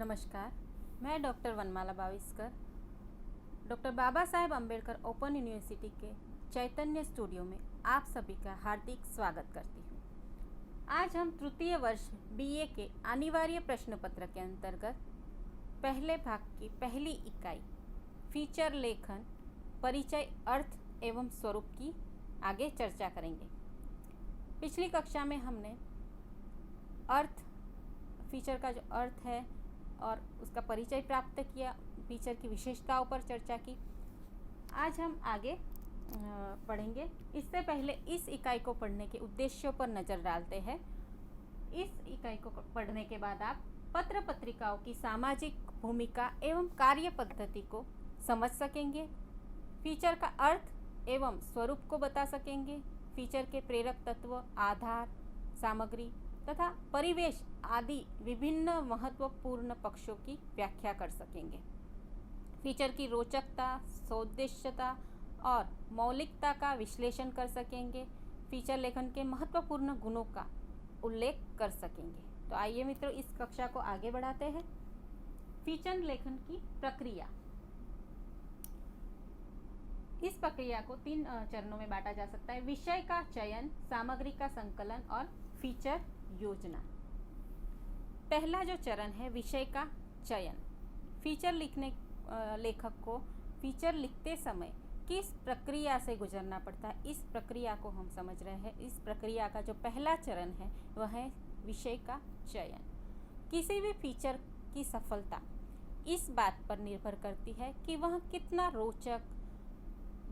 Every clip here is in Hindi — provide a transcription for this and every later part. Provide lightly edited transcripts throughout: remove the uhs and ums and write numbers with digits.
नमस्कार, मैं डॉक्टर वनमाला Baviskar doctor Baba Saheb Ambedkar open university के चैतन्य स्टूडियो में आप सभी का हार्दिक स्वागत करती हूँ। आज हम तृतीय वर्ष बीए के अनिवार्य प्रश्न पत्र के अंतर्गत पहले भाग की पहली इकाई फीचर लेखन परिचय अर्थ एवं स्वरूप की आगे चर्चा करेंगे। पिछली कक्षा में हमने अर्थ फीचर का जो अर्थ है और उसका परिचय प्राप्त किया, फीचर की विशेषताओं पर चर्चा की। आज हम आगे पढ़ेंगे। इससे पहले इस इकाई को पढ़ने के उद्देश्यों पर नज़र डालते हैं। इस इकाई को पढ़ने के बाद आप पत्र पत्रिकाओं की सामाजिक भूमिका एवं कार्य पद्धति को समझ सकेंगे, फीचर का अर्थ एवं स्वरूप को बता सकेंगे, फीचर के प्रेरक तत्व, आधार, सामग्री तथा परिवेश आदि विभिन्न महत्वपूर्ण पक्षों की व्याख्या कर सकेंगे। फीचर की रोचकता, सौदेश्यता और मौलिकता का विश्लेषण कर सकेंगे। फीचर लेखन के महत्वपूर्ण गुणों का उल्लेख कर सकेंगे। तो आइए मित्रों, इस कक्षा को आगे बढ़ाते हैं। फीचर लेखन की प्रक्रिया। इस प्रक्रिया को 3 चरणों में बांटा जा सकता है: विषय का चयन, सामग्री का संकलन और फीचर योजना। पहला जो चरण है विषय का चयन। फीचर लेखक को फीचर लिखते समय किस प्रक्रिया से गुजरना पड़ता है, इस प्रक्रिया को हम समझ रहे हैं। इस प्रक्रिया का जो पहला चरण है वह है विषय का चयन। किसी भी फीचर की सफलता इस बात पर निर्भर करती है कि वह कितना रोचक,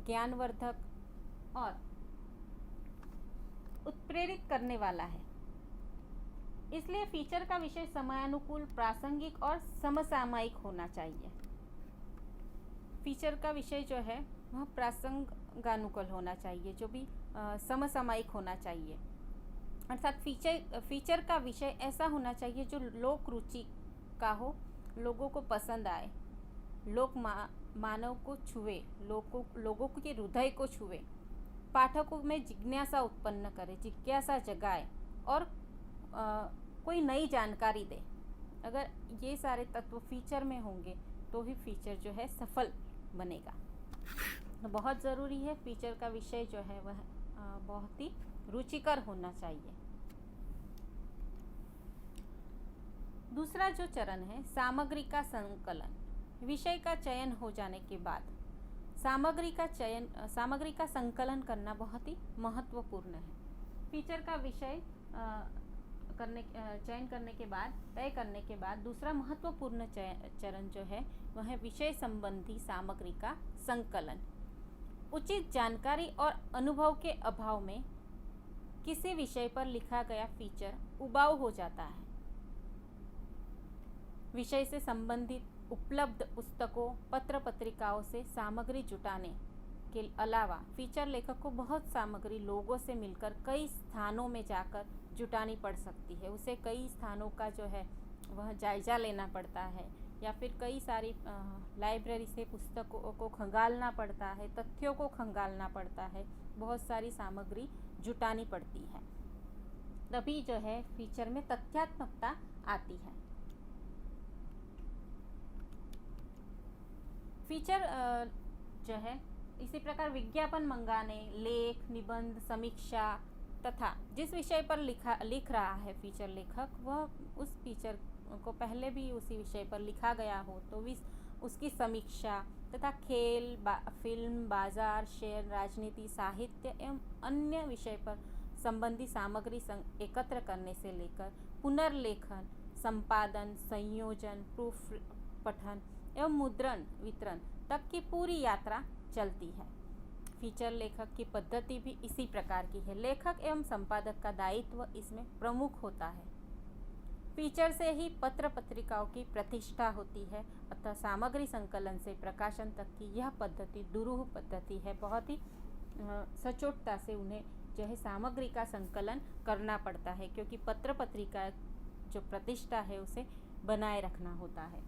ज्ञानवर्धक और उत्प्रेरित करने वाला है। इसलिए फीचर का विषय समयानुकूल, प्रासंगिक और समसामयिक होना चाहिए। फीचर का विषय जो है वह प्रासंगानुकूल होना चाहिए, जो भी समसामयिक होना चाहिए। अर्थात फीचर का विषय ऐसा होना चाहिए जो लोक रुचि का हो, लोगों को पसंद आए, मानव को छुए, लोगों के हृदय को छुए, पाठकों में जिज्ञासा उत्पन्न करे, जिज्ञासा जगाए और कोई नई जानकारी दे। अगर ये सारे तत्व फीचर में होंगे तो ही फीचर जो है सफल बनेगा। तो बहुत ज़रूरी है फीचर का विषय जो है वह बहुत ही रुचिकर होना चाहिए। दूसरा जो चरण है सामग्री का संकलन। विषय का चयन हो जाने के बाद सामग्री का संकलन करना बहुत ही महत्वपूर्ण है। फीचर का विषय चयन करने के बाद, तय करने के बाद दूसरा महत्वपूर्ण चरण जो है वह है विषय संबंधी सामग्री का संकलन। उचित जानकारी और अनुभव के अभाव में किसी विषय पर लिखा गया फीचर उबाऊ हो जाता है। विषय से संबंधित उपलब्ध पुस्तकों, पत्र पत्रिकाओं से सामग्री जुटाने के अलावा फीचर लेखक को बहुत सामग्री लोगों से मिलकर कई स्थानों में जाकर जुटानी पड़ सकती है। उसे कई स्थानों का जो है वह जायज़ा लेना पड़ता है, या फिर कई सारी लाइब्रेरी से पुस्तकों को खंगालना पड़ता है, तथ्यों को खंगालना पड़ता है, बहुत सारी सामग्री जुटानी पड़ती है। तभी जो है फीचर में तथ्यात्मकता आती है। फीचर जो है इसी प्रकार विज्ञापन मंगाने, लेख, निबंध, समीक्षा तथा जिस विषय पर लिख रहा है फीचर लेखक, वह उस फीचर को पहले भी उसी विषय पर लिखा गया हो तो उसकी समीक्षा तथा खेल, फिल्म, बाजार, शेयर, राजनीति, साहित्य एवं अन्य विषय पर संबंधी सामग्री एकत्र करने से लेकर पुनर्लेखन, संपादन, संयोजन, प्रूफ पठन एवं मुद्रण, वितरण तक की पूरी यात्रा चलती है। फीचर लेखक की पद्धति भी इसी प्रकार की है। लेखक एवं संपादक का दायित्व इसमें प्रमुख होता है। फीचर से ही पत्र पत्रिकाओं की प्रतिष्ठा होती है, अतः सामग्री संकलन से प्रकाशन तक की यह पद्धति दुरूह पद्धति है। बहुत ही सचोटता से उन्हें जो है सामग्री का संकलन करना पड़ता है, क्योंकि पत्र पत्रिका जो प्रतिष्ठा है उसे बनाए रखना होता है।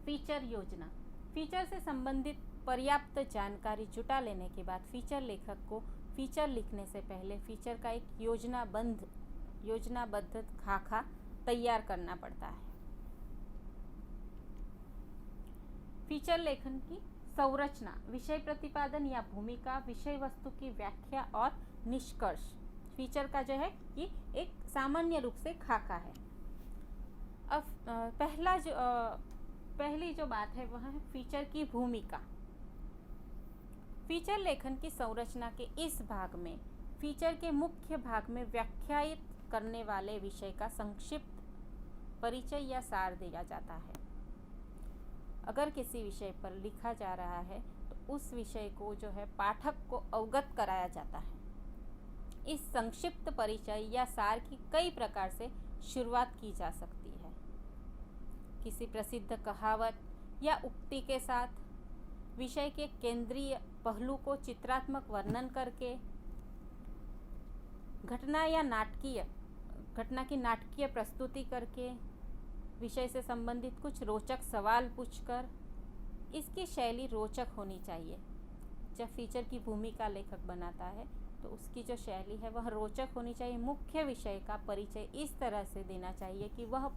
फीचर योजना। फीचर से संबंधित पर्याप्त जानकारी जुटा लेने के बाद फीचर लेखक को फीचर लिखने से पहले फीचर का एक योजनाबद्ध खाका तैयार करना पड़ता है। फीचर लेखन की संरचना, विषय प्रतिपादन या भूमिका, विषय वस्तु की व्याख्या और निष्कर्ष। फीचर का जो है कि एक सामान्य रूप से खाका है। अब पहली जो बात है वह है फीचर की भूमिका। फीचर लेखन की संरचना के इस भाग में फीचर के मुख्य भाग में व्याख्यायित करने वाले विषय का संक्षिप्त परिचय या सार दिया जाता है। अगर किसी विषय पर लिखा जा रहा है तो उस विषय को जो है पाठक को अवगत कराया जाता है। इस संक्षिप्त परिचय या सार की कई प्रकार से शुरुआत की जा सकती है। किसी प्रसिद्ध कहावत या उक्ति के साथ, विषय के केंद्रीय पहलू को चित्रात्मक वर्णन करके, घटना की नाटकीय प्रस्तुति करके, विषय से संबंधित कुछ रोचक सवाल पूछकर। इसकी शैली रोचक होनी चाहिए। जब फीचर की भूमिका लेखक बनाता है तो उसकी जो शैली है वह रोचक होनी चाहिए। मुख्य विषय का परिचय इस तरह से देना चाहिए कि वह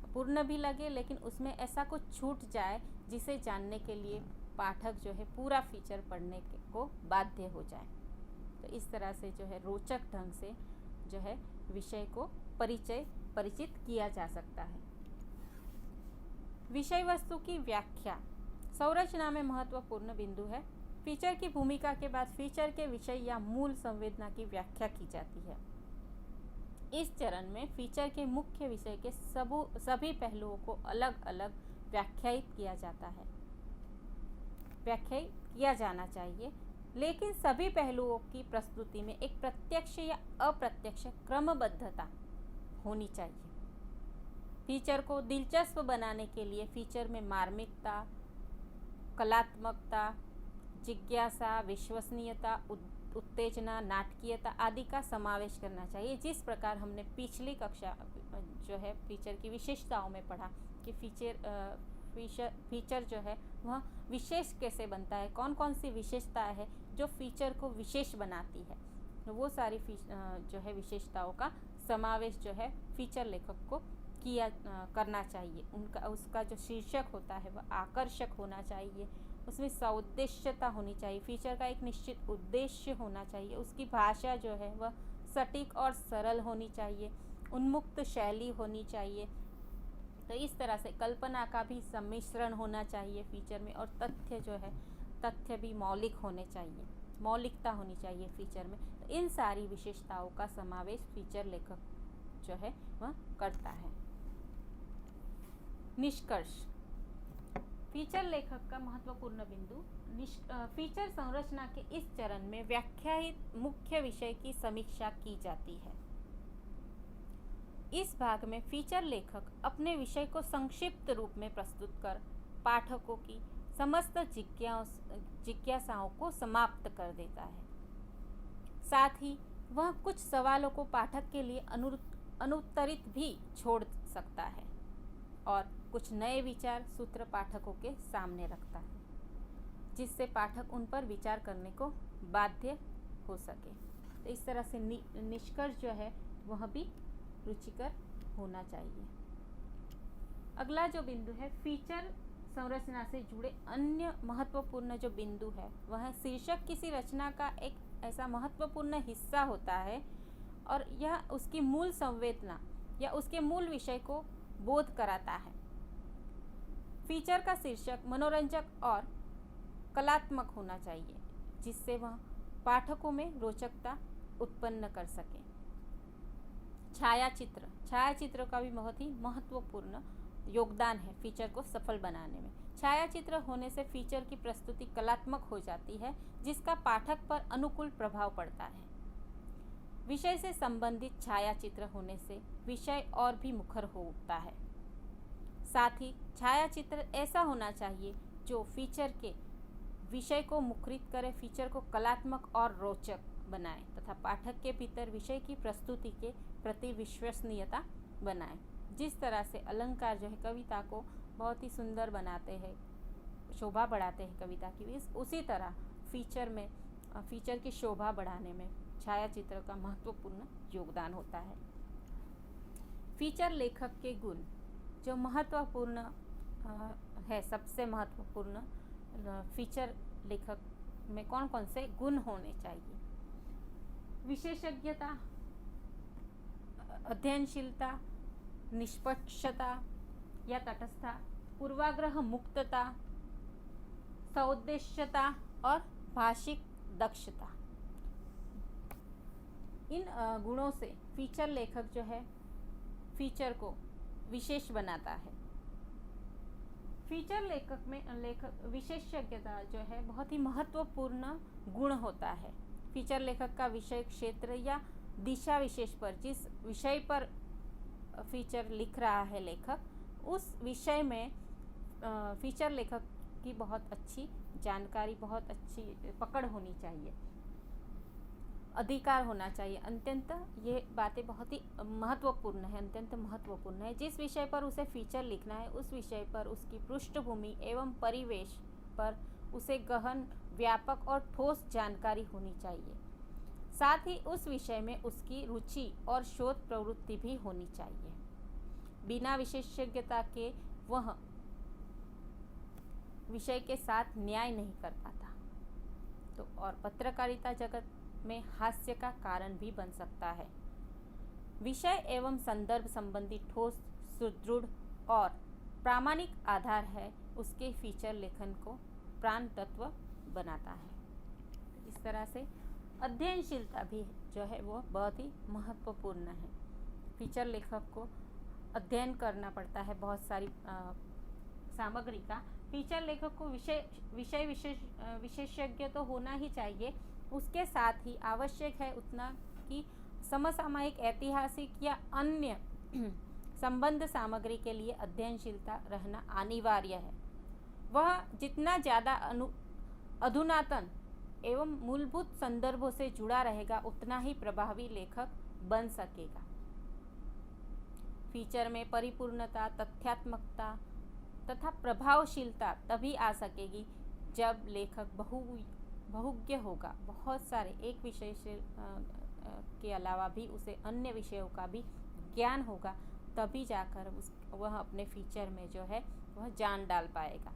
पूर्ण भी लगे, लेकिन उसमें ऐसा कुछ छूट जाए जिसे जानने के लिए पाठक जो है पूरा फीचर पढ़ने को बाध्य हो जाए। तो इस तरह से जो है रोचक ढंग से जो है विषय को परिचित किया जा सकता है। विषय वस्तु की व्याख्या संरचना में महत्वपूर्ण बिंदु है। फीचर की भूमिका के बाद फीचर के विषय या मूल संवेदना की व्याख्या की जाती है। इस चरण में फीचर के मुख्य विषय के सभी पहलुओं को अलग अलग व्याख्यायित किया जाना चाहिए, लेकिन सभी पहलुओं की प्रस्तुति में एक प्रत्यक्ष या अप्रत्यक्ष क्रमबद्धता होनी चाहिए। फीचर को दिलचस्प बनाने के लिए फीचर में मार्मिकता, कलात्मकता, जिज्ञासा, विश्वसनीयता, उत्तेजना, नाटकीयता आदि का समावेश करना चाहिए। जिस प्रकार हमने पिछली कक्षा जो है फीचर की विशेषताओं में पढ़ा कि फीचर जो है वह विशेष कैसे बनता है, कौन कौन सी विशेषताएं है जो फीचर को विशेष बनाती है, तो वो सारी जो है विशेषताओं का समावेश जो है फीचर लेखक को करना चाहिए। उसका जो शीर्षक होता है वह आकर्षक होना चाहिए, उसमें सौद्देश्यता होनी चाहिए, फीचर का एक निश्चित उद्देश्य होना चाहिए, उसकी भाषा जो है वह सटीक और सरल होनी चाहिए, उन्मुक्त शैली होनी चाहिए। तो इस तरह से कल्पना का भी सम्मिश्रण होना चाहिए फीचर में, और तथ्य भी मौलिक होने चाहिए, मौलिकता होनी चाहिए फीचर में। तो इन सारी विशेषताओं का समावेश फीचर लेखक जो है वह करता है। निष्कर्ष। फीचर लेखक का महत्वपूर्ण बिंदु। फीचर संरचना के इस चरण में व्याख्यायित मुख्य विषय की समीक्षा की जाती है। इस भाग में फीचर लेखक अपने विषय को संक्षिप्त रूप में प्रस्तुत कर पाठकों की समस्त जिज्ञासाओं को समाप्त कर देता है। साथ ही वह कुछ सवालों को पाठक के लिए अनुत्तरित भी छोड़ सकता है और कुछ नए विचार सूत्र पाठकों के सामने रखता है, जिससे पाठक उन पर विचार करने को बाध्य हो सके। तो इस तरह से निष्कर्ष जो है वह भी रुचिकर होना चाहिए। अगला जो बिंदु है फीचर संरचना से जुड़े अन्य महत्वपूर्ण जो बिंदु है वह है शीर्षक। किसी रचना का एक ऐसा महत्वपूर्ण हिस्सा होता है और यह उसकी मूल संवेदना या उसके मूल विषय को बोध कराता है। फीचर का शीर्षक मनोरंजक और कलात्मक होना चाहिए, जिससे वह पाठकों में रोचकता उत्पन्न कर सके। छायाचित्र का भी बहुत ही महत्वपूर्ण योगदान है फीचर को सफल बनाने में। छायाचित्र होने से फीचर की प्रस्तुति कलात्मक हो जाती है, जिसका पाठक पर अनुकूल प्रभाव पड़ता है। विषय से संबंधित छायाचित्र होने से विषय और भी मुखर हो उठता है। साथ ही छायाचित्र ऐसा होना चाहिए जो फीचर के विषय को मुखरित करे, फीचर को कलात्मक और रोचक बनाए तथा पाठक के भीतर विषय की प्रस्तुति के प्रति विश्वसनीयता बनाए। जिस तरह से अलंकार जो है कविता को बहुत ही सुंदर बनाते हैं, शोभा बढ़ाते हैं कविता की, उसी तरह फीचर की शोभा बढ़ाने में छायाचित्र का महत्वपूर्ण योगदान होता है। फीचर लेखक के गुण जो महत्वपूर्ण है सबसे महत्वपूर्ण फीचर लेखक में कौन कौन से गुण होने चाहिए? विशेषज्ञता, अध्ययनशीलता, निष्पक्षता या तटस्थता, पूर्वाग्रह मुक्तता, सौद्देश्यता और भाषिक दक्षता। इन गुणों से फीचर लेखक जो है फीचर को विशेष बनाता है। फीचर लेखक में विशेषज्ञता जो है बहुत ही महत्वपूर्ण गुण होता है। फीचर लेखक का विषय क्षेत्र या दिशा विशेष पर, जिस विषय पर फीचर लिख रहा है लेखक, उस विषय में फीचर लेखक की बहुत अच्छी जानकारी, बहुत अच्छी पकड़ होनी चाहिए, अधिकार होना चाहिए। अत्यंत ये बातें बहुत ही महत्वपूर्ण है, अत्यंत महत्वपूर्ण है। जिस विषय पर उसे फीचर लिखना है उस विषय पर उसकी पृष्ठभूमि एवं परिवेश पर उसे गहन, व्यापक और ठोस जानकारी होनी चाहिए। साथ ही उस विषय में उसकी रुचि और शोध प्रवृत्ति भी होनी चाहिए। बिना विशेषज्ञता के वह विषय के साथ न्याय नहीं कर पाता। तो और पत्रकारिता जगत में हास्य का कारण भी बन सकता है। विषय एवं संदर्भ संबंधी ठोस, सुदृढ़ और प्रामाणिक आधार है उसके फीचर लेखन को प्राण तत्व बनाता है। इस तरह से अध्ययनशीलता भी जो है वो बहुत ही महत्वपूर्ण है। फीचर लेखक को अध्ययन करना पड़ता है बहुत सारी सामग्री का। फीचर लेखक को विशेषज्ञ तो होना ही चाहिए, उसके साथ ही आवश्यक है उतना कि समसामयिक, ऐतिहासिक या अन्य संबंध सामग्री के लिए अध्ययनशीलता रहना अनिवार्य है। वह जितना ज़्यादा अधुनातन एवं मूलभूत संदर्भों से जुड़ा रहेगा उतना ही प्रभावी लेखक बन सकेगा। फीचर में परिपूर्णता, तथ्यात्मकता तथा प्रभावशीलता तभी आ सकेगी जब लेखक बहुज्ञ होगा। बहुत सारे एक विषय से के अलावा भी उसे अन्य विषयों का भी ज्ञान होगा, तभी जाकर वह अपने फीचर में जो है वह जान डाल पाएगा।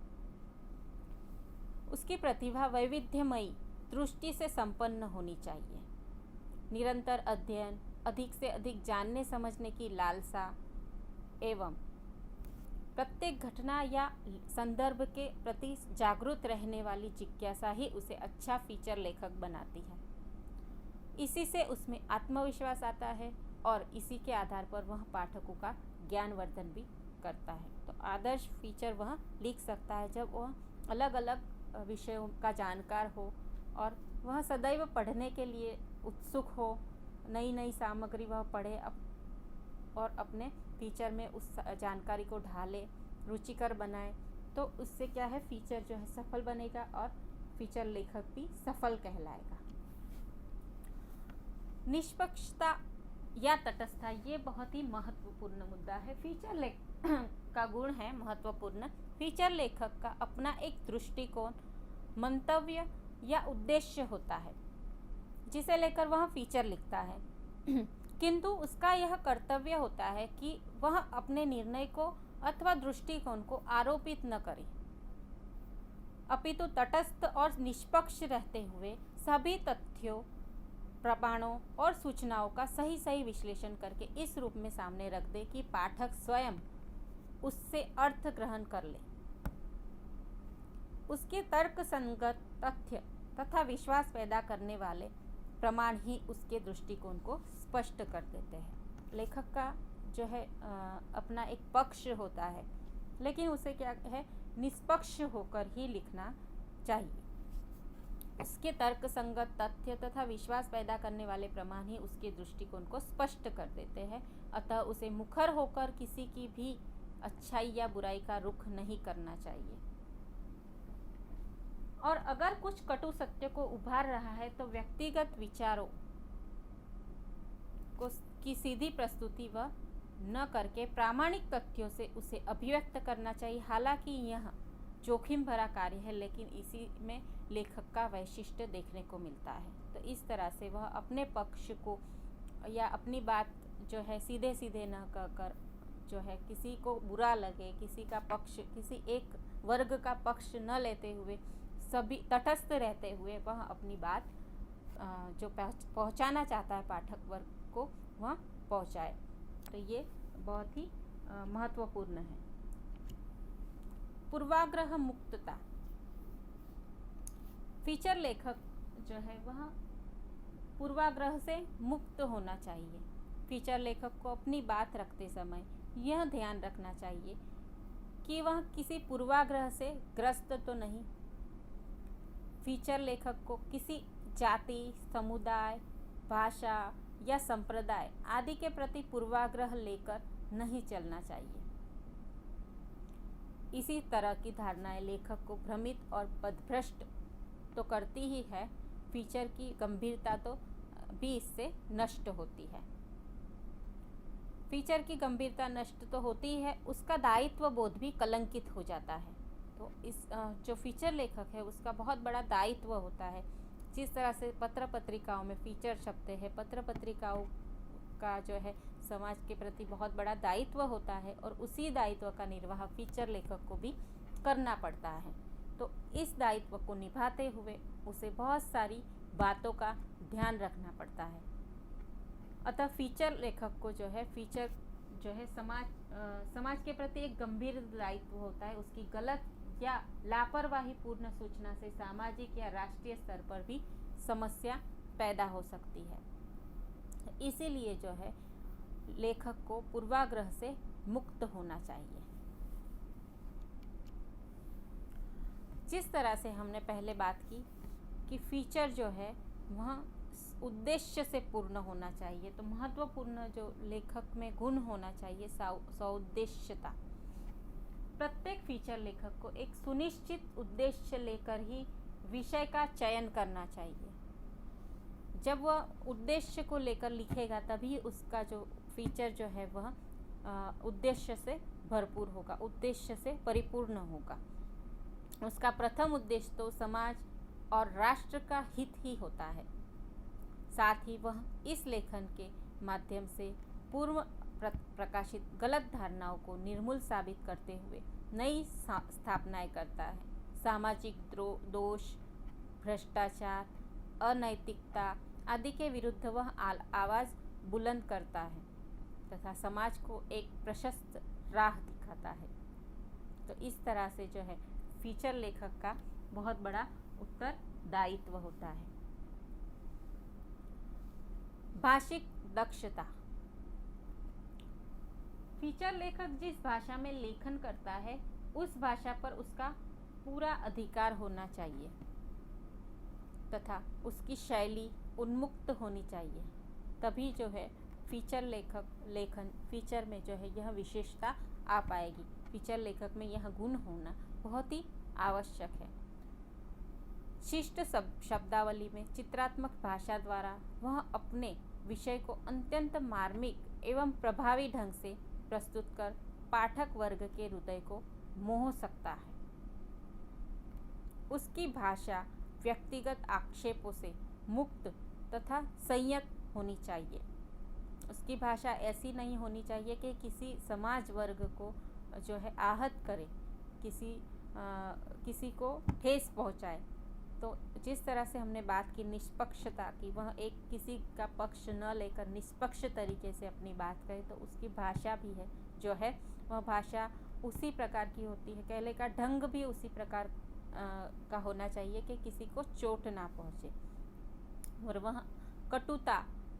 उसकी प्रतिभा वैविध्यमयी दृष्टि से संपन्न होनी चाहिए। निरंतर अध्ययन, अधिक से अधिक जानने समझने की लालसा एवं प्रत्येक घटना या संदर्भ के प्रति जागरूक रहने वाली जिज्ञासा ही उसे अच्छा फीचर लेखक बनाती है। इसी से उसमें आत्मविश्वास आता है और इसी के आधार पर वह पाठकों का ज्ञानवर्धन भी करता है। तो आदर्श फीचर वह लिख सकता है जब वह अलग अलग विषयों का जानकार हो और वह सदैव पढ़ने के लिए उत्सुक हो, नई नई सामग्री वह पढ़े और अपने फीचर में उस जानकारी को ढाले, रुचिकर बनाए। तो उससे क्या है, फीचर जो है सफल बनेगा और फीचर लेखक भी सफल कहलाएगा। निष्पक्षता या तटस्थता, ये बहुत ही महत्वपूर्ण मुद्दा है। फीचर लेखक का गुण है महत्वपूर्ण। फीचर लेखक का अपना एक दृष्टिकोण, मंतव्य या उद्देश्य होता है जिसे लेकर वह फीचर लिखता है। किंतु उसका यह कर्तव्य होता है कि वह अपने निर्णय को अथवा दृष्टिकोण को आरोपित न करे, अपितु तटस्थ और निष्पक्ष रहते हुए सभी तथ्यों, प्रमाणों और सूचनाओं का सही सही विश्लेषण करके इस रूप में सामने रख दे कि पाठक स्वयं उससे अर्थ ग्रहण कर ले। उसके तर्क संगत तथ्य तथा विश्वास पैदा करने वाले प्रमाण ही उसके दृष्टिकोण को स्पष्ट कर देते हैं। लेखक का जो है अपना एक पक्ष होता है, लेकिन उसे क्या है, निष्पक्ष होकर ही लिखना चाहिए। उसके तर्क संगत तथ्य तथा विश्वास पैदा करने वाले प्रमाण ही उसके दृष्टिकोण को स्पष्ट कर देते हैं। अतः उसे मुखर होकर किसी की भी अच्छाई या बुराई का रुख नहीं करना चाहिए। और अगर कुछ कटु सत्य को उभार रहा है तो व्यक्तिगत विचारों की सीधी प्रस्तुति वह न करके प्रामाणिक तथ्यों से उसे अभिव्यक्त करना चाहिए। हालांकि यह जोखिम भरा कार्य है, लेकिन इसी में लेखक का वैशिष्ट्य देखने को मिलता है। तो इस तरह से वह अपने पक्ष को या अपनी बात जो है सीधे सीधे न कहकर जो है किसी को बुरा लगे, किसी का पक्ष, किसी एक वर्ग का पक्ष न लेते हुए, सभी तटस्थ रहते हुए वह अपनी बात जो पहुंचाना चाहता है पाठक वर्ग को, वह पहुंचाए। तो ये बहुत ही महत्वपूर्ण है। पूर्वाग्रह मुक्तता। फीचर लेखक जो है वह पूर्वाग्रह से मुक्त होना चाहिए। फीचर लेखक को अपनी बात रखते समय यह ध्यान रखना चाहिए कि वह किसी पूर्वाग्रह से ग्रस्त तो नहीं। फीचर लेखक को किसी जाति, समुदाय, भाषा या संप्रदाय आदि के प्रति पूर्वाग्रह लेकर नहीं चलना चाहिए। इसी तरह की धारणाएं लेखक को भ्रमित और पथभ्रष्ट तो करती ही है, फीचर की गंभीरता तो भी इससे नष्ट होती है। फीचर की गंभीरता नष्ट तो होती है, उसका दायित्व बोध भी कलंकित हो जाता है। तो इस जो फीचर लेखक है उसका बहुत बड़ा दायित्व होता है। जिस तरह से पत्र पत्रिकाओं में फीचर छपते हैं, पत्र पत्रिकाओं का जो है समाज के प्रति बहुत बड़ा दायित्व होता है और उसी दायित्व का निर्वाह फीचर लेखक को भी करना पड़ता है। तो इस दायित्व को निभाते हुए उसे बहुत सारी बातों का ध्यान रखना पड़ता है। अतः फीचर लेखक को जो है समाज के प्रति एक गंभीर दायित्व होता है। उसकी गलत या लापरवाही पूर्ण सूचना से सामाजिक या राष्ट्रीय स्तर पर भी समस्या पैदा हो सकती है। इसीलिए जो है लेखक को पूर्वाग्रह से मुक्त होना चाहिए। जिस तरह से हमने पहले बात की कि फीचर जो है वह उद्देश्य से पूर्ण होना चाहिए, तो महत्वपूर्ण जो लेखक में गुण होना चाहिए सौउद्देश्यता। प्रत्येक फीचर लेखक को एक सुनिश्चित उद्देश्य लेकर ही विषय का चयन करना चाहिए। जब वह उद्देश्य को लेकर लिखेगा तभी उसका जो फीचर जो है वह उद्देश्य से भरपूर होगा, उद्देश्य से परिपूर्ण होगा। उसका प्रथम उद्देश्य तो समाज और राष्ट्र का हित ही होता है। साथ ही वह इस लेखन के माध्यम से पूर्व प्रकाशित गलत धारणाओं को निर्मूल साबित करते हुए नई स्थापनाएं करता है। सामाजिक दोष, भ्रष्टाचार, अनैतिकता आदि के विरुद्ध वह आवाज़ बुलंद करता है तथा समाज को एक प्रशस्त राह दिखाता है। तो इस तरह से जो है फीचर लेखक का बहुत बड़ा उत्तरदायित्व होता है। भाषिक दक्षता। फीचर लेखक जिस भाषा में लेखन करता है उस भाषा पर उसका पूरा अधिकार होना चाहिए तथा उसकी शैली उन्मुक्त होनी चाहिए। तभी जो है फीचर में जो है यह विशेषता आ पाएगी। फीचर लेखक में यह गुण होना बहुत ही आवश्यक है। शिष्ट शब्दावली में चित्रात्मक भाषा द्वारा वह अपने विषय को अत्यंत मार्मिक एवं प्रभावी ढंग से प्रस्तुत कर पाठक वर्ग के हृदय को मोह सकता है। उसकी भाषा व्यक्तिगत आक्षेपों से मुक्त तथा संयत होनी चाहिए। उसकी भाषा ऐसी नहीं होनी चाहिए कि किसी समाज वर्ग को जो है आहत करे, किसी को ठेस पहुंचाए। तो जिस तरह से हमने बात की निष्पक्षता की, वह एक किसी का पक्ष न लेकर निष्पक्ष तरीके से अपनी बात करे, तो उसकी भाषा भी है जो है वह भाषा उसी प्रकार की होती है। कहने का ढंग भी उसी प्रकार का होना चाहिए कि किसी को चोट ना पहुँचे और वह कटुता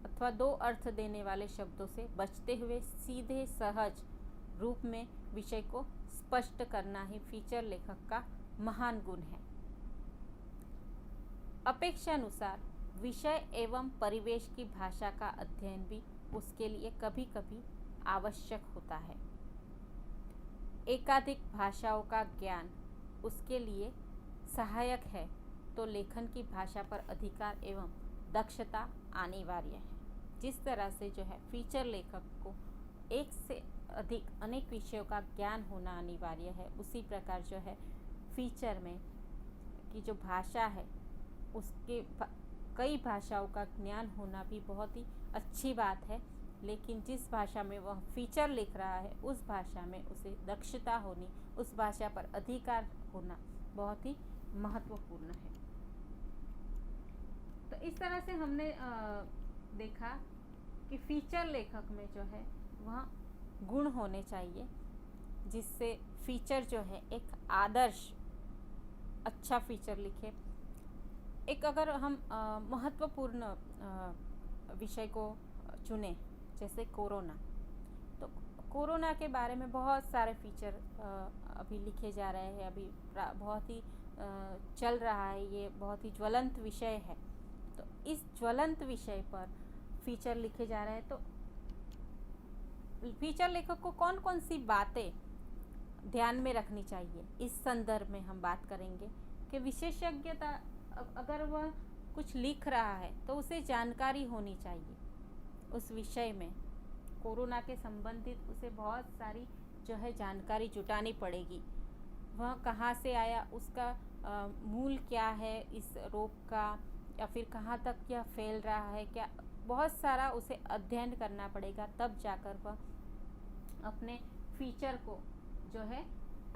अथवा दो अर्थ देने वाले शब्दों से बचते हुए सीधे सहज रूप में विषय को स्पष्ट करना ही फीचर लेखक का महान गुण है। अपेक्षानुसार विषय एवं परिवेश की भाषा का अध्ययन भी उसके लिए कभी कभी आवश्यक होता है। एकाधिक भाषाओं का ज्ञान उसके लिए सहायक है, तो लेखन की भाषा पर अधिकार एवं दक्षता अनिवार्य है। जिस तरह से जो है फीचर लेखक को एक से अधिक अनेक विषयों का ज्ञान होना अनिवार्य है, उसी प्रकार जो है फीचर में की जो भाषा है उसके कई भाषाओं का ज्ञान होना भी बहुत ही अच्छी बात है। लेकिन जिस भाषा में वह फीचर लिख रहा है उस भाषा में उसे दक्षता होनी, उस भाषा पर अधिकार होना बहुत ही महत्वपूर्ण है। तो इस तरह से हमने देखा कि फीचर लेखक में जो है वह गुण होने चाहिए, जिससे फीचर जो है एक आदर्श अच्छा फीचर लिखे। एक अगर हम महत्वपूर्ण विषय को चुने जैसे कोरोना, तो कोरोना के बारे में बहुत सारे फीचर अभी लिखे जा रहे हैं, अभी बहुत ही चल रहा है, ये बहुत ही ज्वलंत विषय है। तो इस ज्वलंत विषय पर फीचर लिखे जा रहे हैं, तो फीचर लेखक को कौन कौन सी बातें ध्यान में रखनी चाहिए, इस संदर्भ में हम बात करेंगे कि विशेषज्ञता, अगर वह कुछ लिख रहा है तो उसे जानकारी होनी चाहिए उस विषय में। कोरोना के संबंधित उसे बहुत सारी जो है जानकारी जुटानी पड़ेगी। वह कहाँ से आया, उसका मूल क्या है इस रोग का, या फिर कहाँ तक यह फैल रहा है, क्या, बहुत सारा उसे अध्ययन करना पड़ेगा, तब जाकर वह अपने फीचर को जो है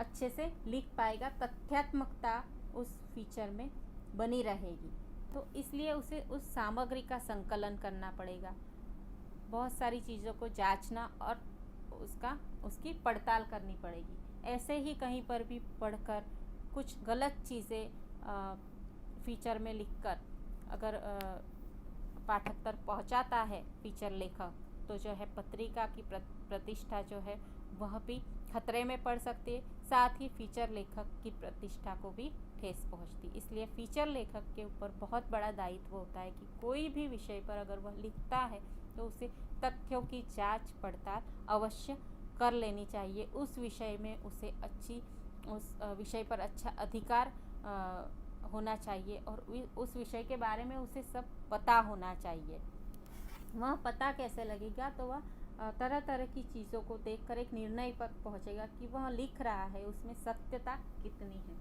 अच्छे से लिख पाएगा। तथ्यात्मकता उस फीचर में बनी रहेगी। तो इसलिए उसे उस सामग्री का संकलन करना पड़ेगा, बहुत सारी चीज़ों को जांचना और उसकी पड़ताल करनी पड़ेगी। ऐसे ही कहीं पर भी पढ़कर कुछ गलत चीज़ें फीचर में लिखकर अगर पाठक तक पहुंचाता है फीचर लेखक, तो जो है पत्रिका की प्रतिष्ठा जो है वह भी खतरे में पड़ सकती है, साथ ही फीचर लेखक की प्रतिष्ठा को भी ठेस पहुंचती। इसलिए फीचर लेखक के ऊपर बहुत बड़ा दायित्व होता है कि कोई भी विषय पर अगर वह लिखता है तो उसे तथ्यों की जांच पड़ताल अवश्य कर लेनी चाहिए। उस विषय में उसे उस विषय पर अच्छा अधिकार होना चाहिए और उस विषय के बारे में उसे सब पता होना चाहिए। वह पता कैसे लगेगा, तो वह तरह तरह की चीज़ों को देखकर एक निर्णय पर पहुंचेगा कि वह लिख रहा है उसमें सत्यता कितनी है।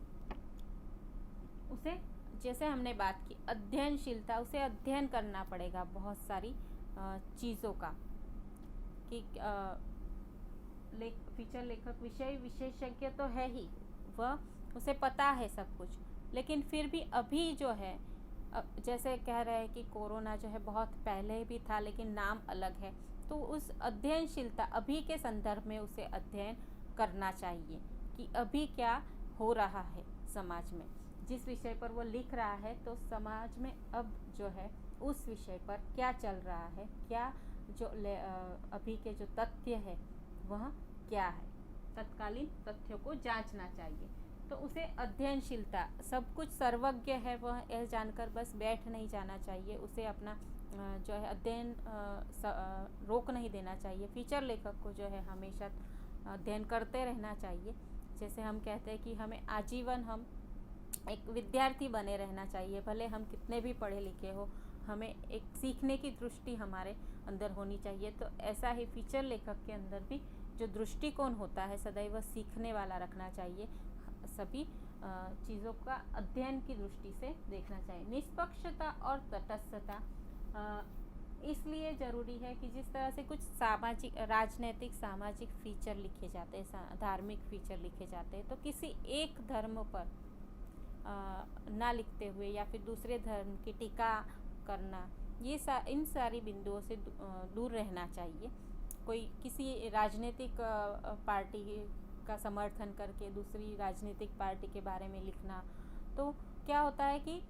उसे, जैसे हमने बात की अध्ययनशीलता, उसे अध्ययन करना पड़ेगा बहुत सारी चीज़ों का, कि फीचर लेखक विषय विशेषज्ञ तो है ही, वह उसे पता है सब कुछ, लेकिन फिर भी अभी जो है जैसे कह रहे हैं कि कोरोना जो है बहुत पहले भी था लेकिन नाम अलग है, तो उस अध्ययनशीलता अभी के संदर्भ में उसे अध्ययन करना चाहिए कि अभी क्या हो रहा है समाज में। जिस विषय पर वो लिख रहा है तो समाज में अब जो है उस विषय पर क्या चल रहा है, क्या जो अभी के जो तथ्य है वह क्या है, तत्कालीन तथ्यों को जांचना चाहिए। तो उसे अध्ययनशीलता, सब कुछ सर्वज्ञ है वह यह जानकर बस बैठ नहीं जाना चाहिए, उसे अपना जो है अध्ययन रोक नहीं देना चाहिए। फीचर लेखक को जो है हमेशा अध्ययन करते रहना चाहिए। जैसे हम कहते हैं कि हमें आजीवन हम एक विद्यार्थी बने रहना चाहिए, भले हम कितने भी पढ़े लिखे हो, हमें एक सीखने की दृष्टि हमारे अंदर होनी चाहिए। तो ऐसा ही फीचर लेखक के अंदर भी जो दृष्टिकोण होता है सदैव सीखने वाला रखना चाहिए, सभी चीज़ों का अध्ययन की दृष्टि से देखना चाहिए। निष्पक्षता और तटस्थता इसलिए ज़रूरी है कि जिस तरह से कुछ सामाजिक, राजनीतिक, सामाजिक फीचर लिखे जाते हैं, धार्मिक फीचर लिखे जाते हैं, तो किसी एक धर्म पर ना लिखते हुए या फिर दूसरे धर्म की टीका करना, ये इन सारी बिंदुओं से दूर रहना चाहिए। कोई किसी राजनीतिक पार्टी का समर्थन करके दूसरी राजनीतिक पार्टी के बारे में लिखना, तो क्या होता है कि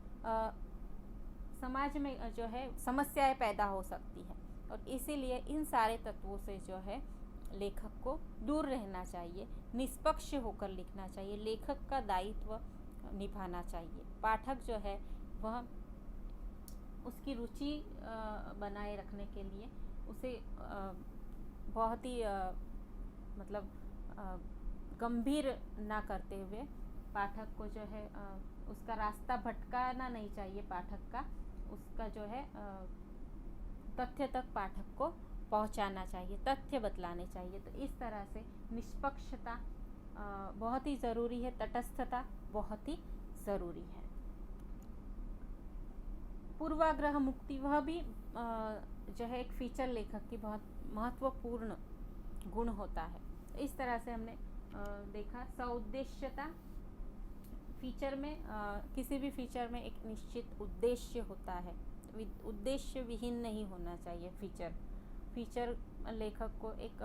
समाज में जो है समस्याएं पैदा हो सकती है, और इसीलिए इन सारे तत्वों से जो है लेखक को दूर रहना चाहिए, निष्पक्ष होकर लिखना चाहिए, लेखक का दायित्व निभाना चाहिए। पाठक जो है वह उसकी रुचि बनाए रखने के लिए उसे बहुत ही मतलब गंभीर ना करते हुए पाठक को जो है उसका रास्ता भटकाना नहीं चाहिए। पाठक का उसका जो है तथ्य तक पाठक को पहुंचाना चाहिए, तथ्य बतलाने चाहिए। तो इस तरह से निष्पक्षता बहुत ही ज़रूरी है, तटस्थता बहुत ही ज़रूरी है। पूर्वाग्रह मुक्ति, वह भी जो है एक फीचर लेखक की बहुत महत्वपूर्ण गुण होता है। इस तरह से हमने देखा सौद्देश्यता। फीचर में किसी भी फीचर में एक निश्चित उद्देश्य होता है, उद्देश्य विहीन नहीं होना चाहिए। फीचर लेखक को एक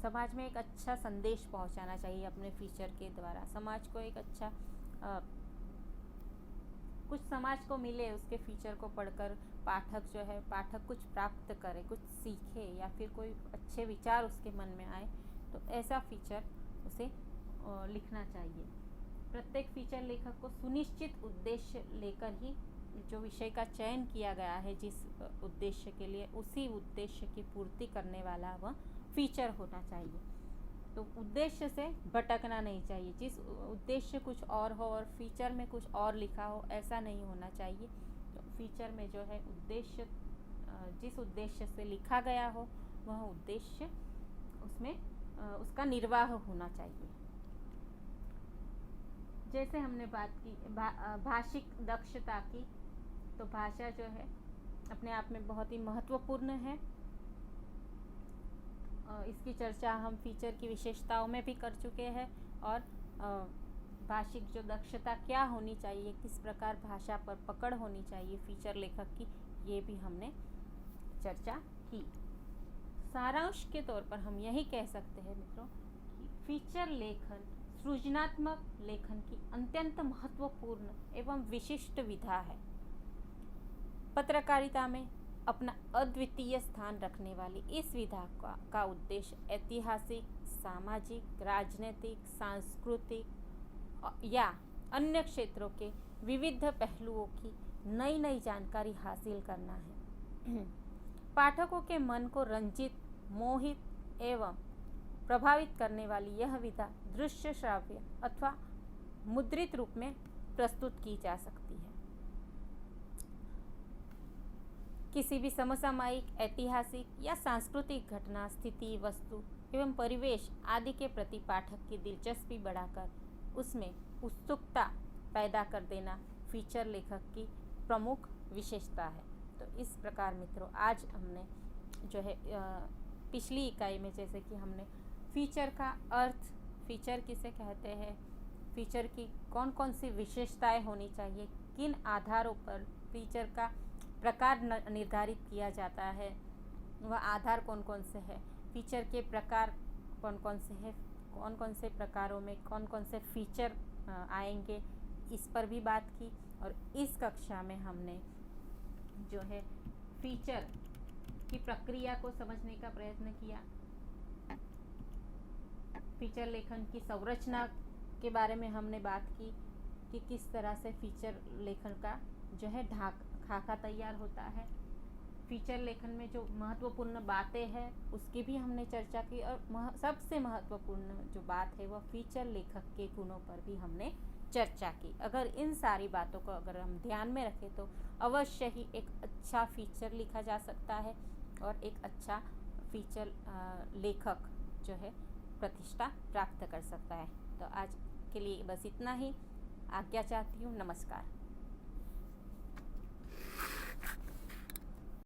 समाज में एक अच्छा संदेश पहुंचाना चाहिए अपने फीचर के द्वारा। समाज को एक अच्छा कुछ समाज को मिले उसके फीचर को पढ़कर, पाठक कुछ प्राप्त करे, कुछ सीखे, या फिर कोई अच्छे विचार उसके मन में आए, तो ऐसा फीचर उसे लिखना चाहिए। प्रत्येक फीचर लेखक को सुनिश्चित उद्देश्य लेकर ही जो विषय का चयन किया गया है जिस उद्देश्य के लिए, उसी उद्देश्य की पूर्ति करने वाला वह फीचर होना चाहिए। तो उद्देश्य से भटकना नहीं चाहिए। जिस उद्देश्य कुछ और हो और फीचर में कुछ और लिखा हो, ऐसा नहीं होना चाहिए। तो फीचर में जो है उद्देश्य, जिस उद्देश्य से लिखा गया हो वह उद्देश्य उसमें उसका निर्वाह होना चाहिए। जैसे हमने बात की भाषिक दक्षता की, तो भाषा जो है अपने आप में बहुत ही महत्वपूर्ण है। इसकी चर्चा हम फीचर की विशेषताओं में भी कर चुके हैं, और भाषिक जो दक्षता क्या होनी चाहिए, किस प्रकार भाषा पर पकड़ होनी चाहिए फीचर लेखक की, ये भी हमने चर्चा की। सारांश के तौर पर हम यही कह सकते हैं मित्रों कि फीचर लेखन सृजनात्मक लेखन की अत्यंत महत्वपूर्ण एवं विशिष्ट विधा है। पत्रकारिता में अपना अद्वितीय स्थान रखने वाली इस विधा का उद्देश्य ऐतिहासिक, सामाजिक, राजनीतिक, सांस्कृतिक या अन्य क्षेत्रों के विविध पहलुओं की नई नई जानकारी हासिल करना है। पाठकों के मन को रंजित, मोहित एवं प्रभावित करने वाली यह विधा दृश्य, श्राव्य अथवा मुद्रित रूप में प्रस्तुत की जा सकती है। किसी भी समसामयिक, ऐतिहासिक या सांस्कृतिक घटना, स्थिति, वस्तु एवं परिवेश आदि के प्रति पाठक की दिलचस्पी बढ़ाकर उसमें उत्सुकता पैदा कर देना फीचर लेखक की प्रमुख विशेषता है। तो इस प्रकार मित्रों, आज हमने जो है पिछली इकाई में जैसे कि हमने फीचर का अर्थ, फीचर किसे कहते हैं, फीचर की कौन कौन सी विशेषताएं होनी चाहिए, किन आधारों पर फीचर का प्रकार निर्धारित किया जाता है, वह आधार कौन कौन से हैं, फीचर के प्रकार कौन कौन से हैं, कौन कौन से प्रकारों में कौन कौन से फीचर आएंगे, इस पर भी बात की। और इस कक्षा में हमने जो है फीचर की प्रक्रिया को समझने का प्रयत्न किया। फीचर लेखन की संरचना के बारे में हमने बात की कि किस तरह से फीचर लेखन का जो है खाका तैयार होता है। फीचर लेखन में जो महत्वपूर्ण बातें हैं उसकी भी हमने चर्चा की, और सबसे महत्वपूर्ण जो बात है वह फीचर लेखक के गुणों पर भी हमने चर्चा की। अगर इन सारी बातों को अगर हम ध्यान में रखें तो अवश्य ही एक अच्छा फीचर लिखा जा सकता है और एक अच्छा फीचर लेखक जो है प्रतिष्ठा प्राप्त कर सकता है। तो आज के लिए बस इतना ही। आज्ञा चाहती हूँ। नमस्कार।